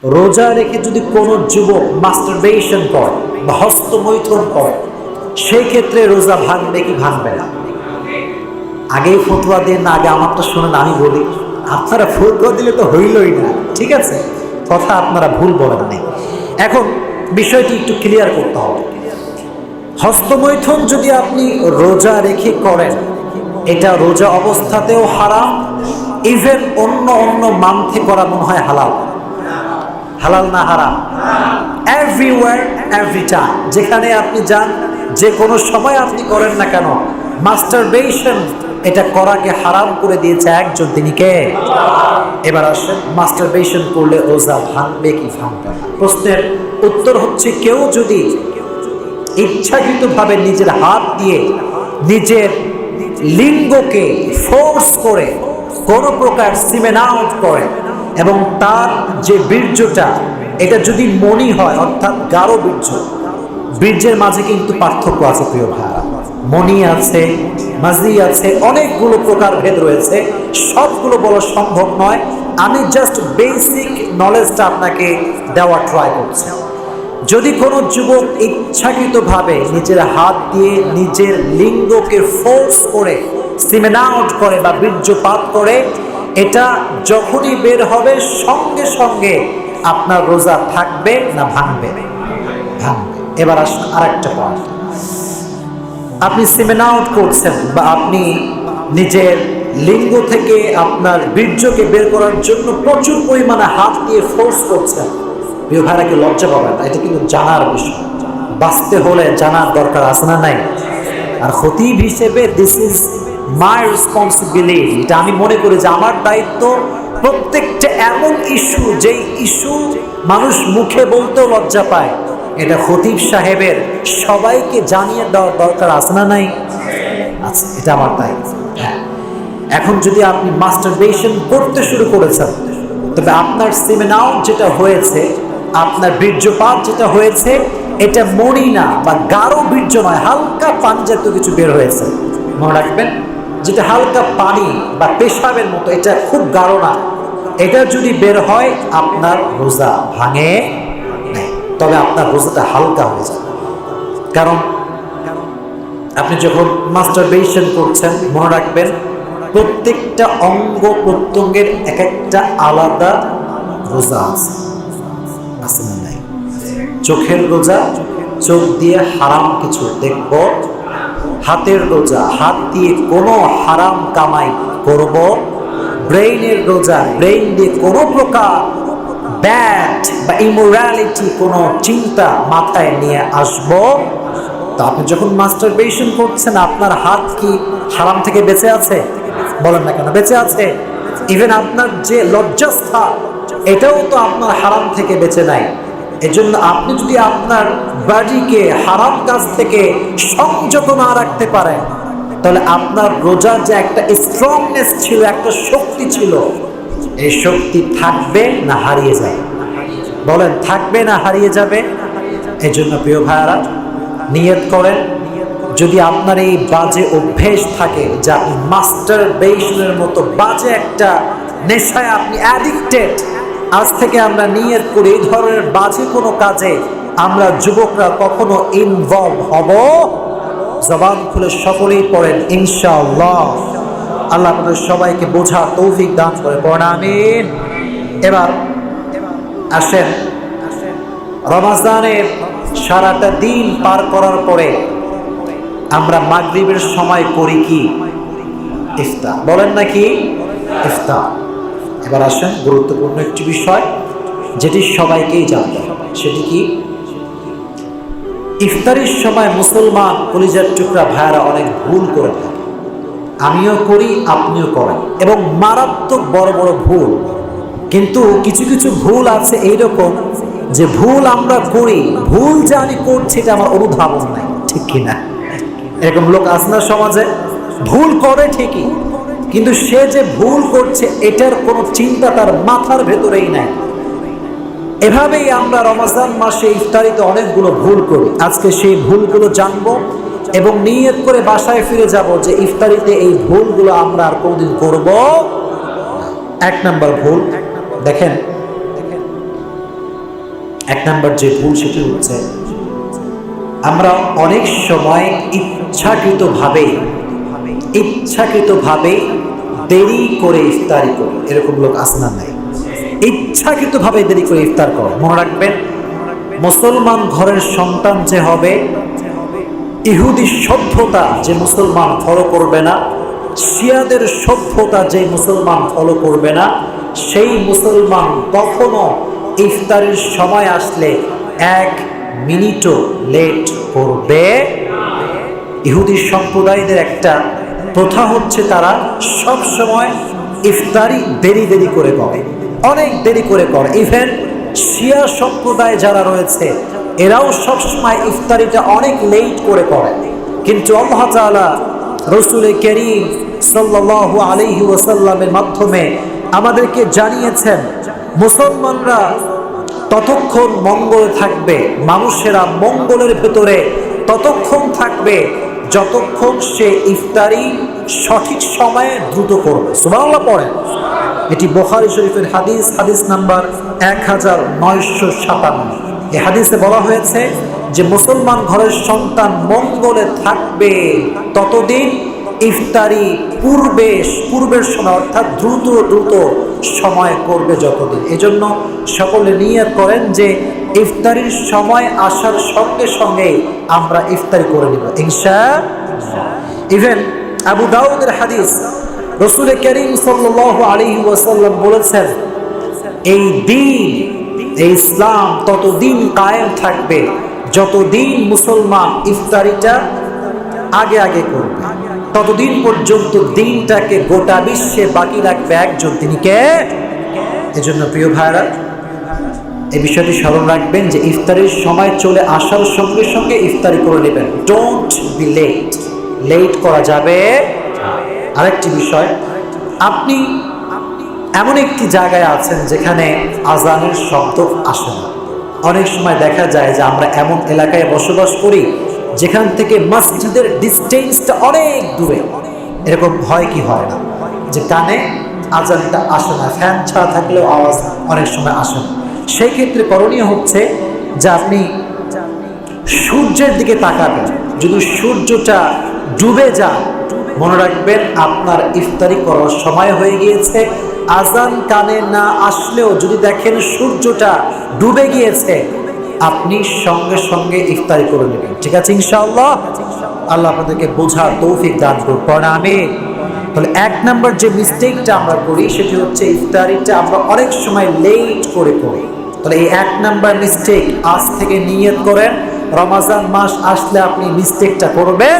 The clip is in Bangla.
রোজা রেখে যদি কোনো যুবক মাস্টারবেশন করে বা হস্তমৈথুন করে, সেই ক্ষেত্রে রোজা ভাঙবে কি ভাঙবে না? আগেই ফতোয়া দেন না, আগে আমারটা শোনেন, আমি বলি। আপনারা ফতোয়া দিলে তো হইলই না, ঠিক আছে? কথা আপনারা ভুল বলেন নাই। এখন বিষয়টি একটু ক্লিয়ার করতে হবে। হস্তমৈথুন যদি আপনি রোজা রেখে করেন, এটা রোজা অবস্থাতেও হারাম, ইভেন অন্য অন্য মান্থে করা মনে হয় হালাল। হালাল না হারাম? এভরিওয়্যার, এভরি টাইম, যেখানে আপনি যান, যে কোনো সময় আপনি করেন না কেন, মাস্টারবেশন এটা করাকে হারাম করে দিয়েছে একজন, তিনি কে? এবার আসেন, মাস্টারবেশন করলে রোজা ভাঙবে কি ভাঙবে না? প্রশ্নের উত্তর হচ্ছে, কেউ যদি ইচ্ছাকৃতভাবে নিজের হাত দিয়ে নিজের লিঙ্গকে ফোর্স করে কোনো প্রকার সিমেন আউট করে এবং তার যে বীর্যটা এটা যদি মনি হয়, অর্থাৎ গাঢ় বীর্য, বীর্যের মাঝে কিন্তু পার্থক্য আছে প্রিয় ভাইরা। মনি আছে, মাজি আছে, অনেকগুলো প্রকার ভেদ রয়েছে, সবগুলো বলা সম্ভব নয়। আমি জাস্ট বেসিক নলেজটা আপনাকে দেওয়া ট্রাই করছি। যদি কোনো যুবক ইচ্ছাকৃতভাবে নিজের হাত দিয়ে নিজের লিঙ্গকে ফোর্স করে সিমেন আউট করে বা বীর্যপাত করে, এটা যখনই বের হবে সঙ্গে সঙ্গে আপনার রোজা থাকবে না ভাঙবে? ভাঙবে। এবার আসুন আরেকটা পয়েন্ট। আপনি সিমেন আউট করছেন বা আপনি নিজের লিঙ্গ থেকে আপনার বীর্যকে বের করার জন্য প্রচুর পরিমাণে হাত দিয়ে ফোর্স করছেন, প্রিয় ভাইরা কি লজ্জা পাবেন? এটা কিন্তু জানার বিষয়, বাঁচতে হলে জানার দরকার আছে না নাই? আর খতিব হিসেবে দিস ইজ মাই রেসপন্সিবিলিটি, এটা আমি মনে করি যে আমার দায়িত্ব। প্রত্যেকটা এমন ইস্যু, যেই ইস্যু মানুষ মুখে বলতেও লজ্জা পায়, এটা খতিব সাহেবের সবাইকে জানিয়ে দেওয়ার দরকার আছে না নাই? আচ্ছা, এটা আমার দায়িত্ব। হ্যাঁ, এখন যদি আপনি মাস্টারবেশন করতে শুরু করেছেন, তবে আপনার সিমেন আউট যেটা হয়েছে, আপনার বীর্যপাত যেটা হয়েছে, এটা মনি না বা গাঢ় বীর্য নয়, হালকা পানি জাতীয় কিছু বের হয়েছে। মনে রাখবেন, যেটা হালকা পানি বা পেশাবের মতো, এটা খুব গাঢ় না। এটা যদি বের হয়, আপনার রোজা ভাঙে নাই, তবে আপনার রোজাটা হালকা হয়ে যাবে। কারণ আপনি যখন মাস্টারবেশন করছেন, মনে রাখবেন প্রত্যেকটা অঙ্গ প্রত্যঙ্গের এক একটা আলাদা রোজা আছে না নাই? চোখের রোজা, চোখ দিয়ে হারাম কিছু দেখব। হাতের রোজা, হাত দিয়ে কোনো হারাম কামাই করব। ব্রেইনের রোজা, ব্রেইন দিয়ে কোনো প্রকার ব্যাড বা ইমোরালিটি, কোনো চিন্তা মাথায় নিয়ে আসব। তো আপনি যখন মাস্টারবেশন করছেন, আপনার হাত কি হারাম থেকে বেঁচে আছে? বলেন না কেন বেঁচে আছে? ইভেন আপনার যে লজ্জাস্থান, এটাও তো আপনার হারাম থেকে বেঁচে নাই। এজন্য আপনি যদি আপনার বডিকে হারাম কাজ থেকে সংযত না রাখতে পারেন, তাহলে আপনার রোজার যে একটা স্ট্রংনেস ছিল, একটা শক্তি ছিল, এই শক্তি থাকবে না হারিয়ে যাবে? বলেন, থাকবে না হারিয়ে যাবে? এই জন্য প্রিয় ভাইয়ারা, নিয়ত করেন, যদি আপনার এই বাজে অভ্যেস থাকে যে আপনি মাস্টারবেশনের মতো বাজে একটা নেশায় আপনি অ্যাডিক্টেড, আজ থেকে আমরা নিয়ত করি এই ধরনের বাজে কোনো কাজে আমরা যুবকরা কখনো ইনভলভ হব। জবান খুলে সকলেই পড়েন ইনশাআল্লাহ। আল্লাহ আপনাদের সবাইকে বোঝার তৌফিক দান করে, পড়েন আমিন। এবার আসেন, রমাজানের সারাটা দিন পার করার পরে আমরা মাগরিবের সময় করি কি? ইফতার। বলেন নাকি? ইফতার। এবার আসেন গুরুত্বপূর্ণ একটি বিষয়, যেটি সবাইকেই জানতে হবে। সেটি কি? ইফতারির সময় মুসলমান কলিজার টুকরা ভাইয়ারা অনেক ভুল করে থাকে। আমিও করি, আপনিও করেন, এবং মারাত্মক বড় বড় ভুল। কিন্তু কিছু কিছু ভুল আছে এইরকম যে ভুল আমরা করি, ভুল যে আমি করছি এটা আমার অনুধাবন নাই, ঠিক কিনা? এরকম লোক আছে না সমাজে? ভুল করে ঠিকই, কিন্তু সে যে ভুল করছে এটার কোনো চিন্তা তার মাথার ভেতরেই নাই। এভাবেই আমরা রমজান মাসে ইফতারিতে অনেকগুলো ভুল করি। আজকে সেই ভুলগুলো জানবো এবং নিয়ত করে বাসায় ফিরে যাব যে ইফতারিতে এই ভুলগুলো আমরা আর কোনদিন করব। এক নাম্বার ভুল, দেখেন, এক নাম্বার যে ভুল সেটি হচ্ছে আমরা অনেক সময় ইচ্ছাকৃতভাবে দেরি করে ইফতারি করি। এরকম লোক আছে না নাই? ইচ্ছাকৃতভাবে দেরি করে ইফতার করে। মনে রাখবেন, মুসলমান ঘরের সন্তান যে হবে, ইহুদি সভ্যতা যে মুসলমান ফলো করবে না, শিয়াদের সভ্যতা যে মুসলমান ফলো করবে না, সেই মুসলমান কখনো ইফতারের সময় আসলে 1 মিনিটও লেট করবে। ইহুদি সম্প্রদায়দের একটা প্রথা হচ্ছে তারা সব সময় ইফতারি দেরি করে করে, অনেক দেরি করে করে। ইভেন শিয়া সম্প্রদায় যারা রয়েছে এরাও সবসময় ইফতারিটা অনেক লেট করে করে। কিন্তু আল্লাহ তাআলা রাসূল করিম সাল্লাল্লাহু আলাইহি ওয়াসাল্লামের মাধ্যমে আমাদেরকে জানিয়েছেন, মুসলমানরা ততক্ষণ মঙ্গল থাকবে, মানুষেরা মঙ্গলের ভেতরে ততক্ষণ থাকবে যতক্ষণ সে ইফতারি সঠিক সময়ে দ্রুত করবে। সুবহানাল্লাহ পড়েন। এটি বুখারী শরীফের হাদিস নাম্বার 1957। এই হাদিসে বলা হয়েছে যে মুসলমান ঘরের সন্তান মঙ্গলে থাকবে ততদিন ইফতারি পূর্বের সময়, অর্থাৎ দ্রুত সময় করবে যতদিন। এজন্য সকলে নিয়ত করেন যে ইফতারির সময় আসার সঙ্গে সঙ্গে আমরা ইফতারি করে নিব ইনশাআল্লাহ। ইভেন আবু দাউদের হাদিস, রাসূল করিম সাল্লাল্লাহু আলাইহি ওয়াসাল্লাম বলেছেন, এই দিন, এই ইসলাম ততদিন কায়েম থাকবে যতদিন মুসলমান ইফতারিটা আগে করবে, ততদিন পর্যন্ত দিনটাকে গোটা বিশ্বে বাকি রাখবে একজন, তিনি কে? এজন্য প্রিয় ভাইরা, এই বিষয়টি স্মরণ রাখবেন যে ইফতারির সময় চলে আসার সঙ্গে সঙ্গে ইফতারি করে নেবেন। ডোন্ট বি লেট করা যাবে। আরেকটি বিষয়, আপনি এমন একটি জায়গায় আছেন যেখানে আজানের শব্দ আসে না। অনেক সময় দেখা যায় যে আমরা এমন এলাকায় বসবাস করি যেখান থেকে মসজিদের ডিস্টেন্সটা অনেক দূরে। এরকম হয় কি হয় না যে কানে আজানটা আসে না, ফ্যান ছাড়া থাকলেও আওয়াজ অনেক সময় আসে না। সেই ক্ষেত্রে করণীয় হচ্ছে যে আপনি সূর্যের দিকে তাকাবেন। যদি সূর্যটা ডুবে যায়, মনে রাখবেন আপনার ইফতারি করার সময় হয়ে গিয়েছে। আজান কানে না আসলেও যদি দেখেন সূর্যটা ডুবে গিয়েছে, আপনি সঙ্গে সঙ্গে ইফতারি করে নেবেন। ঠিক আছে ইনশাআল্লাহ? আল্লাহ আপনাদেরকে বোঝার তৌফিক দান করুন। আমিন। তাহলে 1 নাম্বার যে মিস্টেকটা আমরা করি সেটি হচ্ছে ইফতারিটা আমরা অনেক সময় লেট করে করি। তাহলে এই 1 নাম্বার মিস্টেক আজ থেকে নিয়ত করেন, রমজান মাস আসলে আপনি মিস্টেকটা করবেন